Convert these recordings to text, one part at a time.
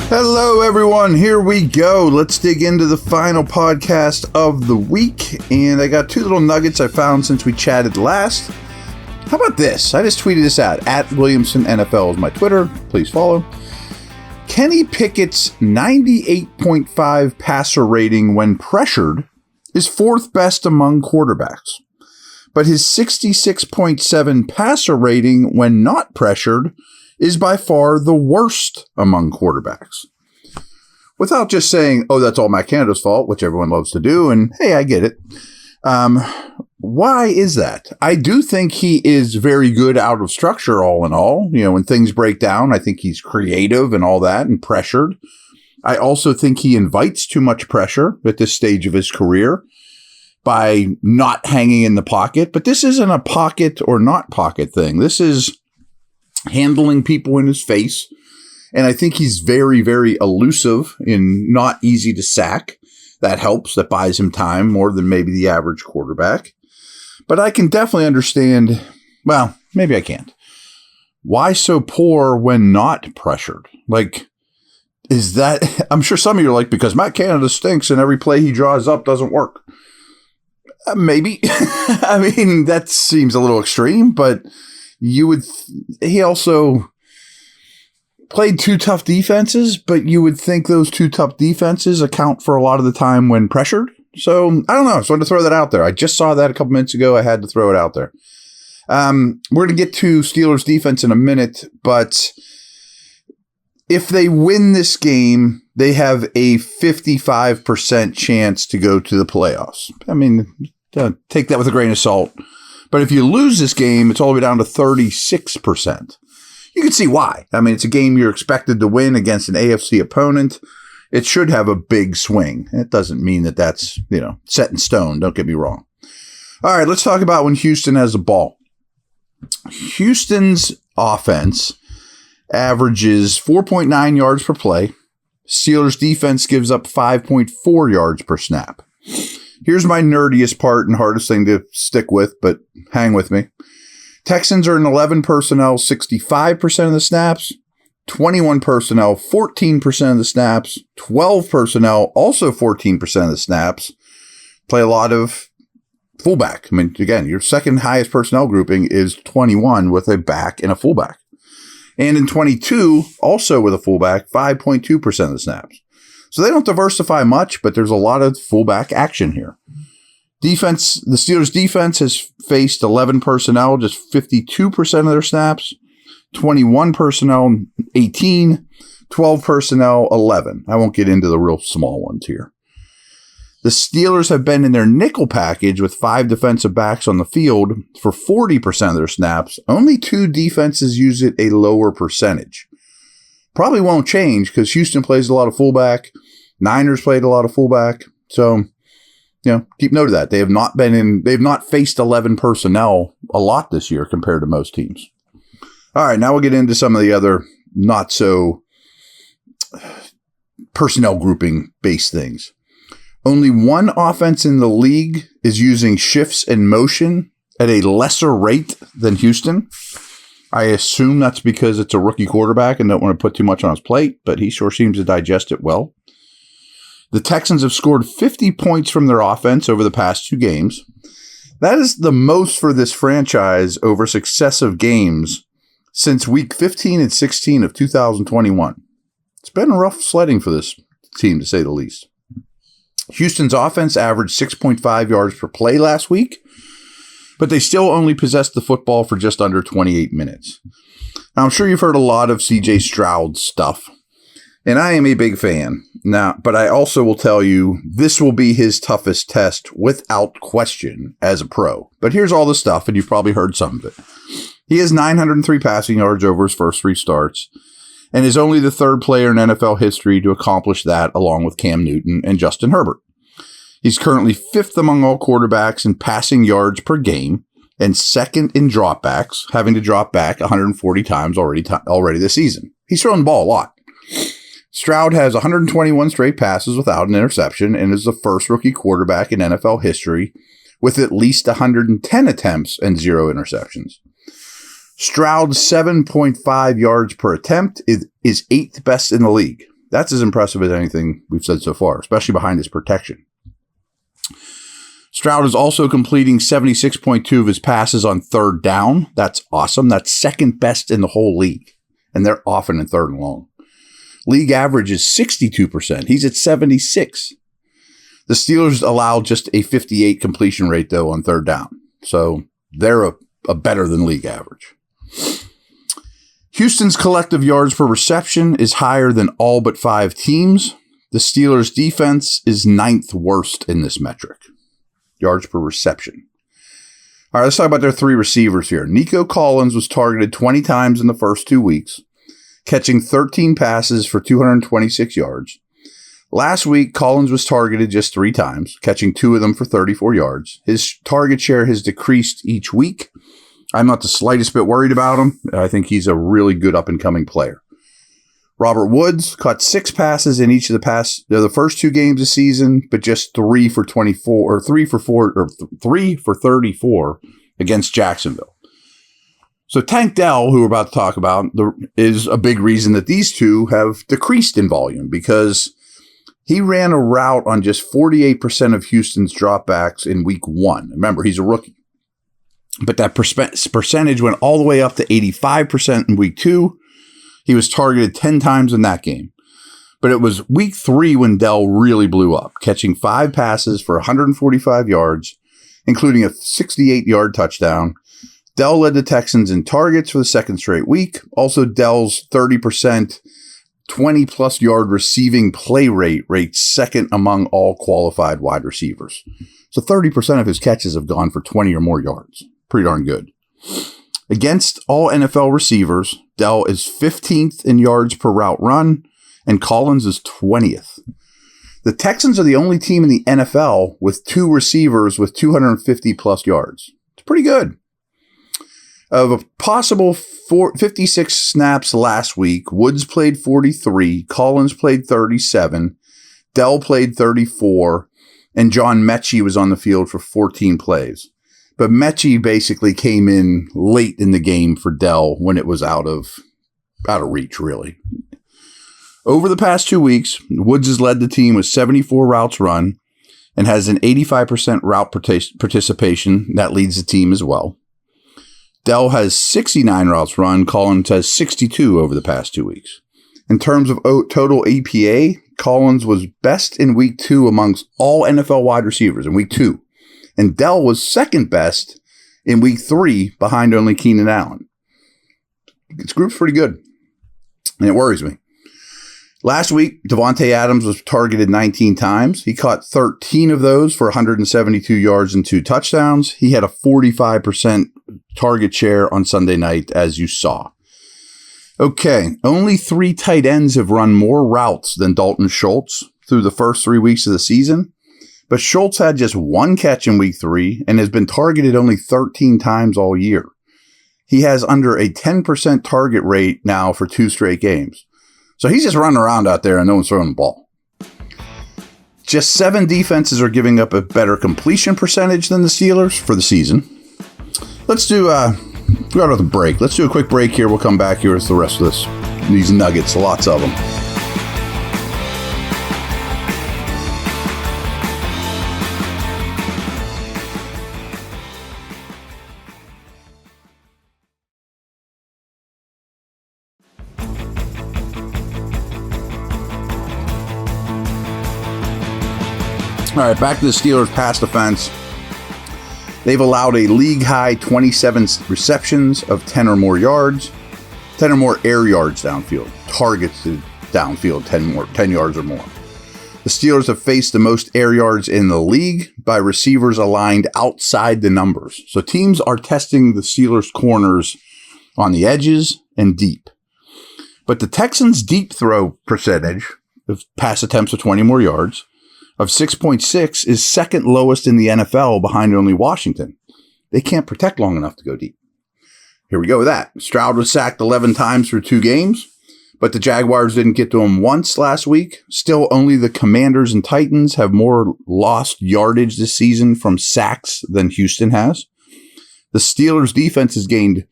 Hello, everyone. Here we go. Let's dig into the final podcast of the week. And I got two little nuggets I found since we chatted last. How about this? I just tweeted this out. At Williamson NFL is my Twitter. Please follow. Kenny Pickett's 98.5 passer rating when pressured is fourth best among quarterbacks. But his 66.7 passer rating when not pressured is by far the worst among quarterbacks. Without just saying, oh, that's all Matt Canada's fault, which everyone loves to do, and hey, I get it. Why is that? I do think he is very good out of structure, all in all. You know, when things break down, I think he's creative and all that and pressured. I also think he invites too much pressure at this stage of his career by not hanging in the pocket. But this isn't a pocket or not pocket thing. This is handling people in his face. And I think he's very, very elusive and not easy to sack. That helps. That buys him time more than maybe the average quarterback. But I can definitely understand, well, maybe I can't. Why so poor when not pressured? Like, is that, I'm sure some of you are like, because Matt Canada stinks and every play he draws up doesn't work. Maybe. I mean, that seems a little extreme, but he also played two tough defenses, but you would think those two tough defenses account for a lot of the time when pressured. So I don't know. I just wanted to throw that out there. I just saw that a couple minutes ago. I had to throw it out there. We're going to get to Steelers defense in a minute, but if they win this game, they have a 55% chance to go to the playoffs. I mean, take that with a grain of salt. But if you lose this game, it's all the way down to 36%. You can see why. I mean, it's a game you're expected to win against an AFC opponent. It should have a big swing. It doesn't mean that that's, set in stone. Don't get me wrong. All right, let's talk about when Houston has the ball. Houston's offense averages 4.9 yards per play. Steelers defense gives up 5.4 yards per snap. Here's my nerdiest part and hardest thing to stick with, but hang with me. Texans are in 11 personnel, 65% of the snaps. 21 personnel, 14% of the snaps. 12 personnel, also 14% of the snaps. Play a lot of fullback. I mean, again, your second highest personnel grouping is 21 with a back and a fullback. And in 22, also with a fullback, 5.2% of the snaps. So they don't diversify much, but there's a lot of fullback action here. Defense, the Steelers defense has faced 11 personnel, just 52% of their snaps, 21 personnel, 18, 12 personnel, 11. I won't get into the real small ones here. The Steelers have been in their nickel package with 5 defensive backs on the field for 40% of their snaps. Only 2 defenses use it a lower percentage. Probably won't change because Houston plays a lot of fullback. Niners played a lot of fullback. So, keep note of that. They've not faced 11 personnel a lot this year compared to most teams. All right, now we'll get into some of the other not so personnel grouping based things. Only one offense in the league is using shifts and motion at a lesser rate than Houston. I assume that's because it's a rookie quarterback and don't want to put too much on his plate, but he sure seems to digest it well. The Texans have scored 50 points from their offense over the past 2 games. That is the most for this franchise over successive games since week 15 and 16 of 2021. It's been rough sledding for this team, to say the least. Houston's offense averaged 6.5 yards per play last week, but they still only possessed the football for just under 28 minutes. Now, I'm sure you've heard a lot of C.J. Stroud stuff, and I am a big fan. Now, but I also will tell you this will be his toughest test without question as a pro. But here's all the stuff, and you've probably heard some of it. He has 903 passing yards over his first 3 starts, and is only the 3rd player in NFL history to accomplish that, along with Cam Newton and Justin Herbert. He's currently 5th among all quarterbacks in passing yards per game and 2nd in dropbacks, having to drop back 140 times already this season. He's thrown the ball a lot. Stroud has 121 straight passes without an interception and is the first rookie quarterback in NFL history with at least 110 attempts and 0 interceptions. Stroud's 7.5 yards per attempt is 8th best in the league. That's as impressive as anything we've said so far, especially behind his protection. Stroud is also completing 76.2% of his passes on third down. That's awesome. That's second best in the whole league, and they're often in third and long. League average is 62%. He's at 76%. The Steelers allowed just a 58% completion rate, though, on third down. So they're a better than league average. Houston's collective yards per reception is higher than all but 5 teams. The Steelers' defense is 9th worst in this metric. Yards per reception. All right, let's talk about their 3 receivers here. Nico Collins was targeted 20 times in the first 2 weeks, catching 13 passes for 226 yards. Last week, Collins was targeted just 3 times, catching 2 of them for 34 yards. His target share has decreased each week. I'm not the slightest bit worried about him. I think he's a really good up-and-coming player. Robert Woods caught 6 passes in each of the first 2 games of the season, but just 3 for 24 or 3 for 34 against Jacksonville. So Tank Dell, who we're about to talk about, is a big reason that these two have decreased in volume, because he ran a route on just 48% of Houston's dropbacks in week 1. Remember, he's a rookie. But that percentage went all the way up to 85% in week 2. He was targeted 10 times in that game. But it was week 3 when Dell really blew up, catching 5 passes for 145 yards, including a 68-yard touchdown. Dell led the Texans in targets for the second straight week. Also, Dell's 30% 20-plus yard receiving play rate rates second among all qualified wide receivers. So 30% of his catches have gone for 20 or more yards. Pretty darn good. Against all NFL receivers, Dell is 15th in yards per route run, and Collins is 20th. The Texans are the only team in the NFL with 2 receivers with 250-plus yards. It's pretty good. Of a possible 56 snaps last week, Woods played 43, Collins played 37, Dell played 34, and John Mechie was on the field for 14 plays. But Mechie basically came in late in the game for Dell when it was out of reach, really. Over the past 2 weeks, Woods has led the team with 74 routes run and has an 85% route participation. That leads the team as well. Dell has 69 routes run. Collins has 62 over the past 2 weeks. In terms of total EPA, Collins was best in week 2 amongst all NFL wide receivers in week 2. And Dell was second best in week 3 behind only Keenan Allen. This group's pretty good, and it worries me. Last week, Devontae Adams was targeted 19 times. He caught 13 of those for 172 yards and 2 touchdowns. He had a 45% target share on Sunday night, as you saw. Okay, only 3 tight ends have run more routes than Dalton Schultz through the first 3 weeks of the season. But Schultz had just 1 catch in week 3 and has been targeted only 13 times all year. He has under a 10% target rate now for 2 straight games. So he's just running around out there and no one's throwing the ball. Just 7 defenses are giving up a better completion percentage than the Steelers for the season. Let's do, we got a break. Let's do a quick break here. We'll come back here with the rest of these nuggets, lots of them. All right, back to the Steelers' pass defense. They've allowed a league-high 27 receptions of 10 or more yards, 10 or more air yards downfield, targets to downfield, 10 yards or more. The Steelers have faced the most air yards in the league by receivers aligned outside the numbers. So teams are testing the Steelers' corners on the edges and deep. But the Texans' deep throw percentage of pass attempts of 20 more yards of 6.6 is second lowest in the NFL behind only Washington. They can't protect long enough to go deep. Here we go with that. Stroud was sacked 11 times through 2 games, but the Jaguars didn't get to him once last week. Still, only the Commanders and Titans have more lost yardage this season from sacks than Houston has. The Steelers' defense has gained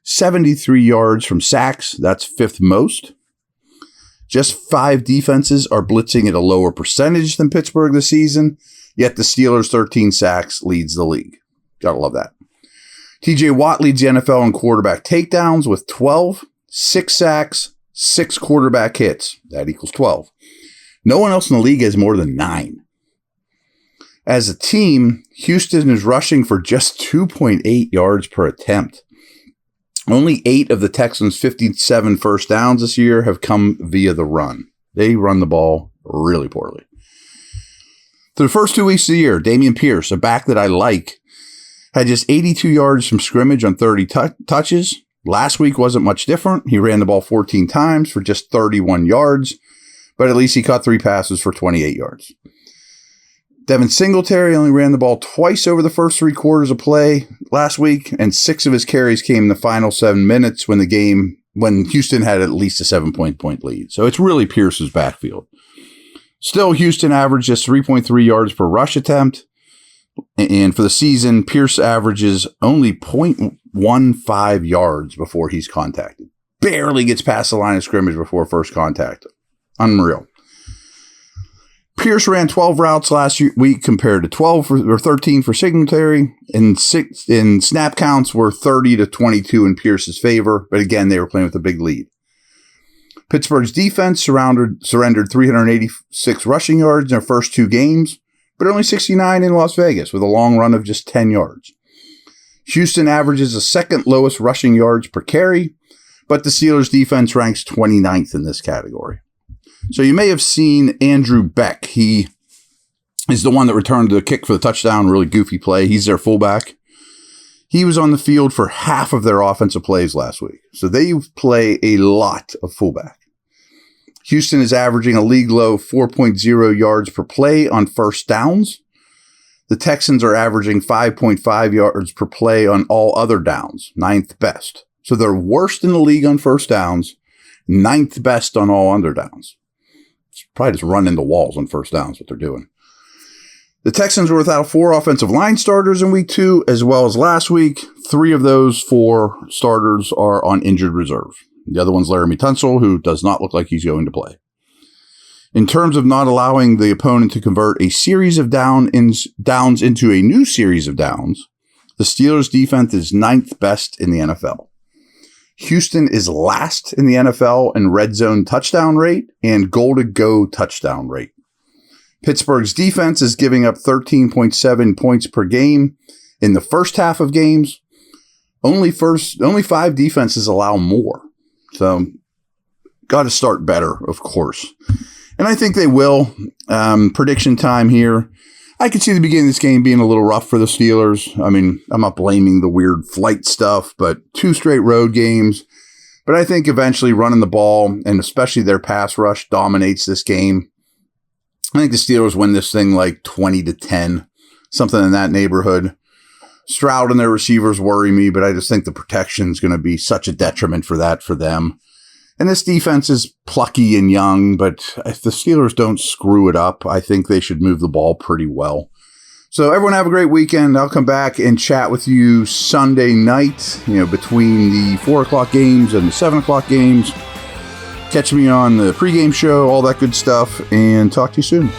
73 yards from sacks. That's 5th most. Just 5 defenses are blitzing at a lower percentage than Pittsburgh this season, yet the Steelers' 13 sacks leads the league. Gotta love that. TJ Watt leads the NFL in quarterback takedowns with 12, 6 sacks, 6 quarterback hits. That equals 12. No one else in the league has more than 9. As a team, Houston is rushing for just 2.8 yards per attempt. Only 8 of the Texans' 57 first downs this year have come via the run. They run the ball really poorly. Through the first 2 weeks of the year, Dameon Pierce, a back that I like, had just 82 yards from scrimmage on 30 touches. Last week wasn't much different. He ran the ball 14 times for just 31 yards, but at least he caught 3 passes for 28 yards. Devin Singletary only ran the ball twice over the first 3 quarters of play last week, and 6 of his carries came in the final 7 minutes when Houston had at least a 7-point lead. So it's really Pierce's backfield. Still, Houston averaged just 3.3 yards per rush attempt. And for the season, Pierce averages only 0.15 yards before he's contacted. Barely gets past the line of scrimmage before first contact. Unreal. Pierce ran 12 routes last week compared to 12 or 13 for Singletary, and snap counts were 30 to 22 in Pierce's favor, but again, they were playing with a big lead. Pittsburgh's defense surrendered 386 rushing yards in their first 2 games, but only 69 in Las Vegas with a long run of just 10 yards. Houston averages the second lowest rushing yards per carry, but the Steelers' defense ranks 29th in this category. So you may have seen Andrew Beck. He is the one that returned the kick for the touchdown, really goofy play. He's their fullback. He was on the field for half of their offensive plays last week. So they play a lot of fullback. Houston is averaging a league low 4.0 yards per play on first downs. The Texans are averaging 5.5 yards per play on all other downs, 9th best. So they're worst in the league on first downs, 9th best on all other downs. It's probably just running the walls on first downs, what they're doing. The Texans were without 4 offensive line starters in week 2, as well as last week. 3 of those 4 starters are on injured reserve. The other one's Laramie Tunsil, who does not look like he's going to play. In terms of not allowing the opponent to convert a series of downs into a new series of downs, the Steelers' defense is 9th best in the NFL. Houston is last in the NFL in red zone touchdown rate and goal-to-go touchdown rate. Pittsburgh's defense is giving up 13.7 points per game in the first half of games. Only 5 defenses allow more. So, got to start better, of course. And I think they will. Prediction time here. I could see the beginning of this game being a little rough for the Steelers. I mean, I'm not blaming the weird flight stuff, but 2 straight road games. But I think eventually running the ball, and especially their pass rush, dominates this game. I think the Steelers win this thing like 20-10, something in that neighborhood. Stroud and their receivers worry me, but I just think the protection is going to be such a detriment for them. And this defense is plucky and young, but if the Steelers don't screw it up, I think they should move the ball pretty well. So everyone have a great weekend. I'll come back and chat with you Sunday night, between the 4 o'clock games and the 7 o'clock games. Catch me on the pregame show, all that good stuff, and talk to you soon.